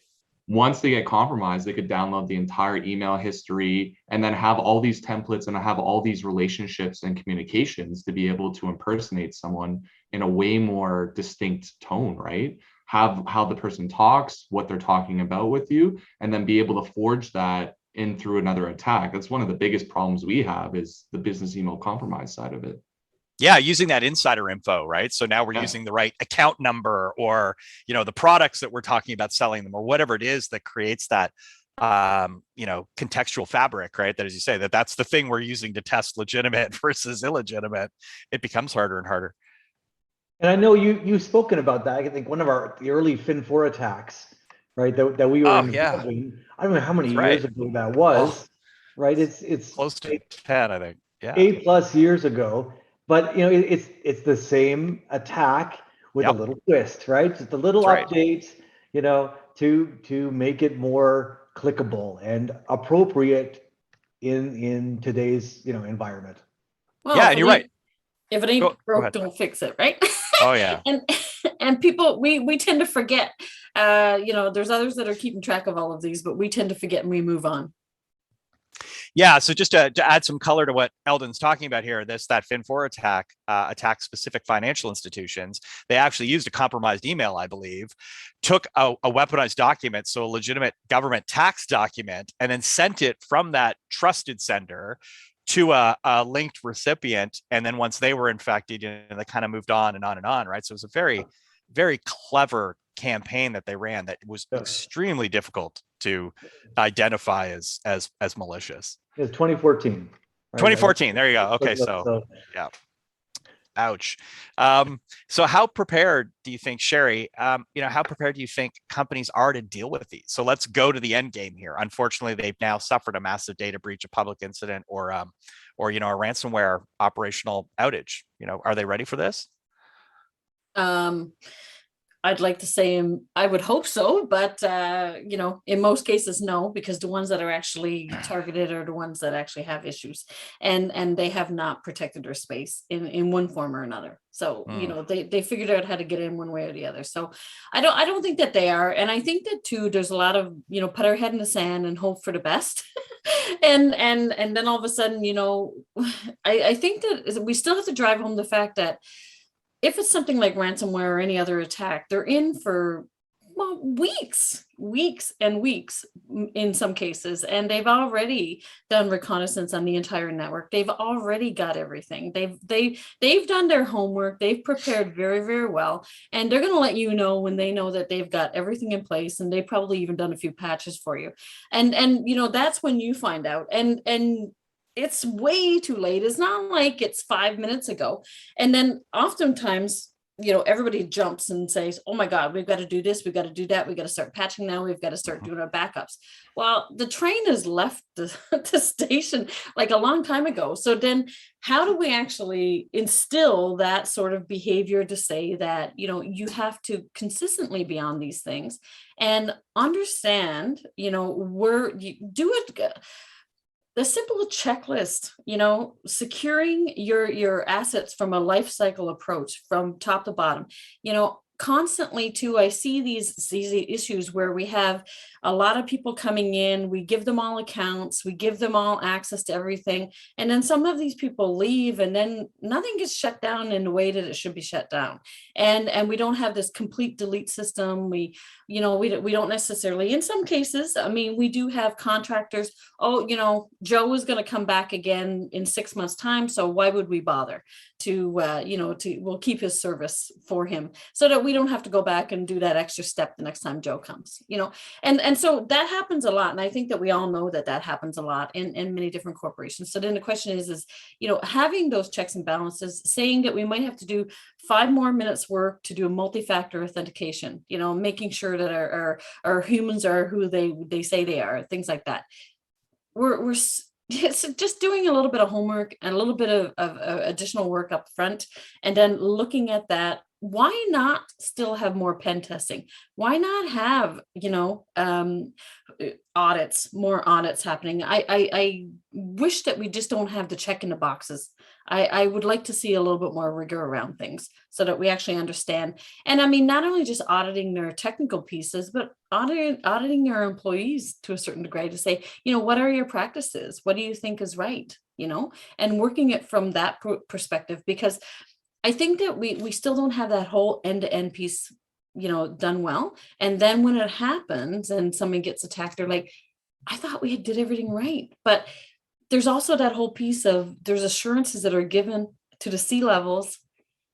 Once they get compromised, they could download the entire email history and then have all these templates and have all these relationships and communications to be able to impersonate someone in a way more distinct tone, right? Have how the person talks, what they're talking about with you, and then be able to forge that in through another attack. That's one of the biggest problems we have, is the business email compromise side of it. Yeah, using that insider info, right? So now we're using the right account number, or the products that we're talking about selling them, or whatever it is that creates that contextual fabric, right? That, as you say, that's the thing we're using to test legitimate versus illegitimate. It becomes harder and harder. And I know you've spoken about that. I think one of the early Fin4 attacks, right? That we were involved in. I don't know how many years ago that was. right? It's Close to 10, I think. Yeah. 8+ years ago, but it's the same attack with a Yep. little twist, right? Just a little That's right. update, to make it more clickable and appropriate in today's environment. Well, Yeah, and you're right. if it Go ain't broke, ahead. don't fix it, right? Oh yeah. And people, we tend to forget. There's others that are keeping track of all of these, but we tend to forget and we move on. Yeah, so just to add some color to what Eldon's talking about here, that Fin4 attack attacked specific financial institutions. They actually used a compromised email, I believe, took a weaponized document, so a legitimate government tax document, and then sent it from that trusted sender to a linked recipient. And then once they were infected, they kind of moved on and on and on, right? So it was a very, very clever campaign that they ran that was extremely difficult to identify as malicious. It's 2014. Right? 2014. There you go. Okay, so yeah. Ouch. So how prepared do you think, Sherry? How prepared do you think companies are to deal with these? So let's go to the end game here. Unfortunately, they've now suffered a massive data breach, a public incident, or a ransomware operational outage. Are they ready for this? I'd like to say I would hope so, but in most cases, no, because the ones that are actually targeted are the ones that actually have issues, and they have not protected their space in one form or another. So they figured out how to get in one way or the other. So I don't think that they are, and I think that too. There's a lot of put our head in the sand and hope for the best, and then all of a sudden I think that we still have to drive home the fact that if it's something like ransomware or any other attack, they're in for weeks and weeks in some cases, and they've already done reconnaissance on the entire network. They've already got everything. They've done their homework. They've prepared very, very well, and they're going to let you know when they know that they've got everything in place, and they've probably even done a few patches for you. And that's when you find out. And it's way too late. It's not like it's 5 minutes ago. And then oftentimes, everybody jumps and says, oh my God, we've got to do this. We've got to do that. We've got to start patching now. We've got to start doing our backups. Well, the train has left the station like a long time ago. So then how do we actually instill that sort of behavior to say that, you have to consistently be on these things and understand, where you do it. The simple checklist, securing your assets from a life cycle approach from top to bottom, constantly too. I see these issues where we have a lot of people coming in, we give them all accounts, we give them all access to everything. And then some of these people leave and then nothing gets shut down in the way that it should be shut down. And we don't have this complete delete system. We don't necessarily, in some cases, we do have contractors. Joe is going to come back again in 6 months time. So why would we bother we'll keep his service for him so that we don't have to go back and do that extra step the next time Joe comes, and so that happens a lot. And I think that we all know that happens a lot in many different corporations. So then the question is, having those checks and balances, saying that we might have to do 5 more minutes work to do a multi-factor authentication, making sure that our humans are who they say they are, things like that. We're it's just doing a little bit of homework and a little bit of additional work up front, and then looking at that. Why not still have more pen testing? Why not have, more audits happening? I wish that we just don't have the check in the boxes. I would like to see a little bit more rigor around things so that we actually understand. And not only just auditing their technical pieces, but auditing your employees to a certain degree to say, what are your practices? What do you think is right? And working it from that perspective, because I think that we still don't have that whole end-to-end piece, done well. And then when it happens and someone gets attacked, they're like, I thought we did everything right. But there's also that whole piece of there's assurances that are given to the C levels,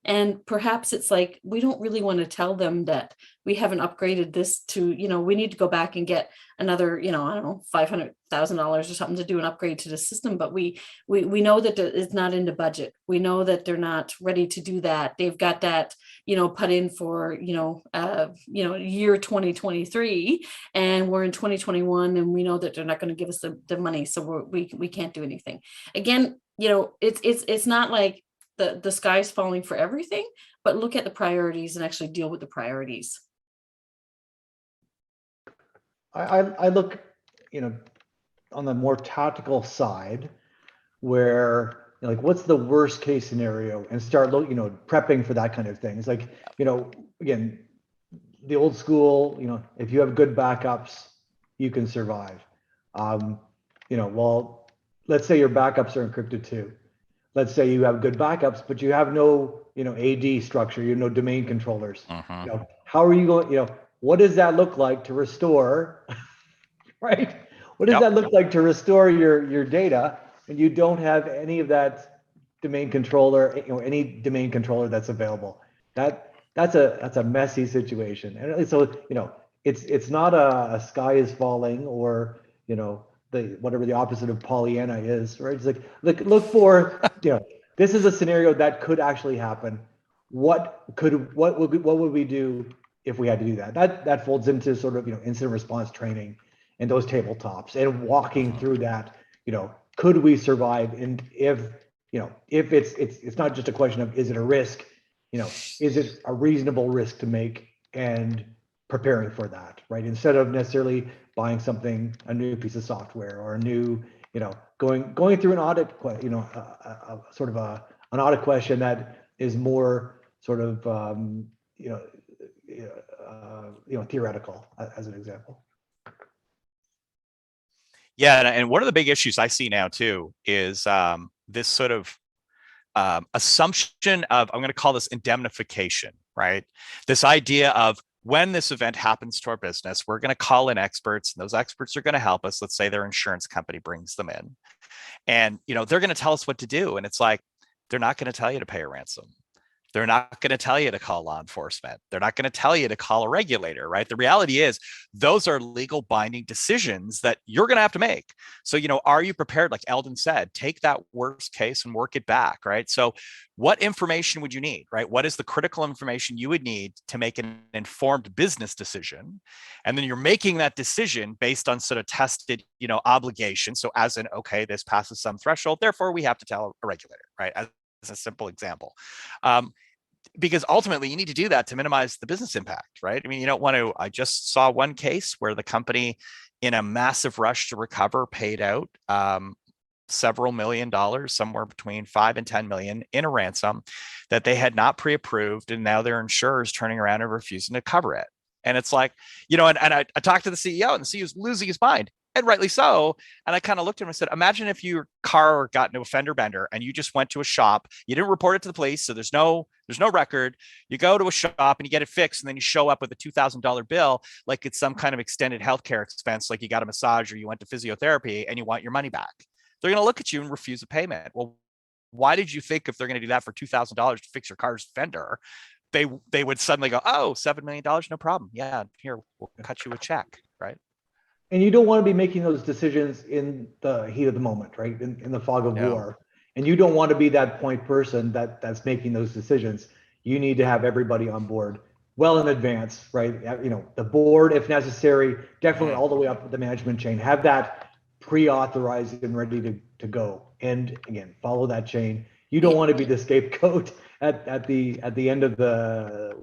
And perhaps it's like, we don't really want to tell them that we haven't upgraded this to, we need to go back and get another, I don't know, $500,000 or something to do an upgrade to the system. But we know that it's not in the budget. We know that they're not ready to do that. They've got that, put in for, year 2023, and we're in 2021, and we know that they're not going to give us the money. So we can't do anything. Again, it's not like the sky's falling for everything, but look at the priorities and actually deal with the priorities. I look, on the more tactical side, where like, what's the worst case scenario, and start prepping for that kind of thing. It's like, again, the old school, if you have good backups, you can survive. Well, let's say your backups are encrypted too. Let's say you have good backups, but you have no, AD structure, you have no domain controllers. How are you going, what does that look like to restore, right? What does that look like to restore your data, and you don't have any of that domain controller, any domain controller that's available? That's a messy situation. And so, it's not a sky is falling, or, whatever the opposite of Pollyanna is, right? It's like, look for, this is a scenario that could actually happen. What would we do if we had to do that? That folds into sort of, incident response training and those tabletops, and walking through that, could we survive? And if it's not just a question of, is it a risk, is it a reasonable risk to make, and preparing for that, right? Instead of necessarily buying a new piece of software, or a new, going through an audit, sort of an audit question that is more sort of, theoretical, as an example. Yeah, and one of the big issues I see now too is this sort of assumption of, I'm going to call this indemnification, right? This idea of, when this event happens to our business, we're going to call in experts, and those experts are going to help us. Let's say their insurance company brings them in, and they're going to tell us what to do. And it's like, they're not going to tell you to pay a ransom. They're not going to tell you to call law enforcement. They're not going to tell you to call a regulator, right? The reality is, those are legal binding decisions that you're going to have to make. So, are you prepared? Like Eldon said, take that worst case and work it back, right? So what information would you need, right? What is the critical information you would need to make an informed business decision? And then you're making that decision based on sort of tested, obligations. So as in, okay, this passes some threshold, therefore we have to tell a regulator, right? As a simple example. Because ultimately you need to do that to minimize the business impact, right? I mean, you don't want to, I just saw one case where the company, in a massive rush to recover, paid out several $1 million, somewhere between 5 and 10 million, in a ransom that they had not pre-approved. And now their insurers turning around and refusing to cover it. And it's like, and I talked to the CEO, and the CEO was losing his mind, and rightly so. And I kind of looked at him and said, imagine if your car got into a fender bender, and you just went to a shop, you didn't report it to the police, so there's no record. You go to a shop and you get it fixed, and then you show up with a $2,000 bill, like it's some kind of extended healthcare expense, like you got a massage or you went to physiotherapy, and you want your money back. They're going to look at you and refuse a payment. Well, why did you think if they're going to do that for $2,000 to fix your car's fender, they would suddenly go, oh, $7 million, no problem. Yeah, here, we'll cut you a check, right? And you don't want to be making those decisions in the heat of the moment, right? In the fog of war. And you don't want to be that point person that's making those decisions. You need to have everybody on board well in advance, right? The board, if necessary, definitely all the way up the management chain. Have that pre-authorized and ready to go. And again, follow that chain. You don't want to be the scapegoat at the end of the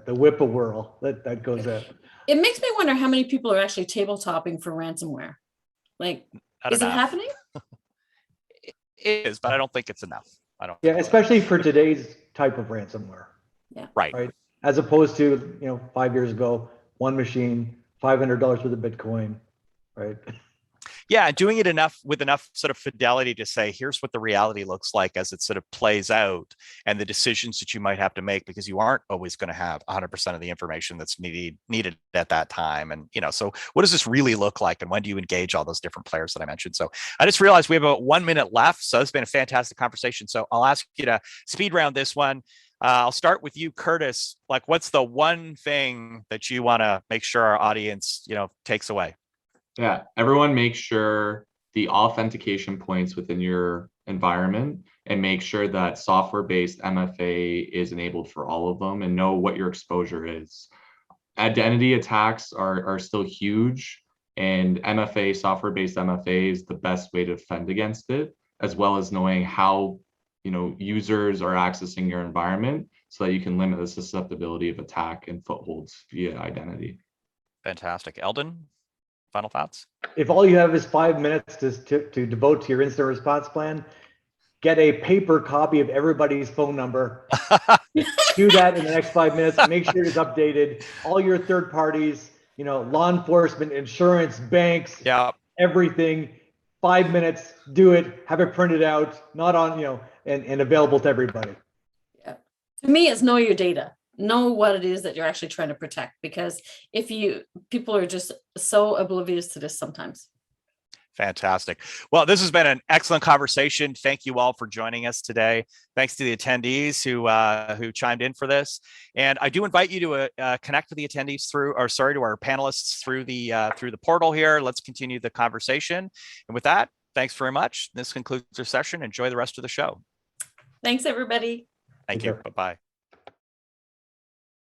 whip-a-whirl that goes out. It makes me wonder how many people are actually tabletopping for ransomware. Like, is it happening? It is, but I don't think it's enough. Yeah, especially for today's type of ransomware. Yeah. Right. As opposed to 5 years ago, one machine, $500 worth of Bitcoin, right? Yeah, doing it with enough sort of fidelity to say, here's what the reality looks like as it sort of plays out, and the decisions that you might have to make, because you aren't always going to have 100% of the information that's needed at that time. And, so what does this really look like, and when do you engage all those different players that I mentioned? So I just realized we have about 1 minute left. So it's been a fantastic conversation. So I'll ask you to speed round this one. I'll start with you, Kurtis. Like, what's the one thing that you want to make sure our audience, takes away? Yeah, everyone make sure the authentication points within your environment and make sure that software-based MFA is enabled for all of them and know what your exposure is. Identity attacks are still huge, and MFA, software-based MFA, is the best way to defend against it, as well as knowing how users are accessing your environment so that you can limit the susceptibility of attack and footholds via identity. Fantastic. Eldon, final thoughts? If all you have is 5 minutes to devote to your incident response plan, get a paper copy of everybody's phone number. Do that in the next 5 minutes. Make sure it's updated. All your third parties, law enforcement, insurance, banks, Yeah. everything. 5 minutes, do it, have it printed out, not on, and available to everybody. Yeah. To me, it's know your data. Know what it is that you're actually trying to protect, because people are just so oblivious to this sometimes. Fantastic. Well, this has been an excellent conversation. Thank you all for joining us today. Thanks to the attendees who chimed in for this. And I do invite you to connect with the attendees to our panelists through the portal here. Let's continue the conversation. And with that, thanks very much. This concludes our session. Enjoy the rest of the show. Thanks, everybody. Thank you. Bye-bye.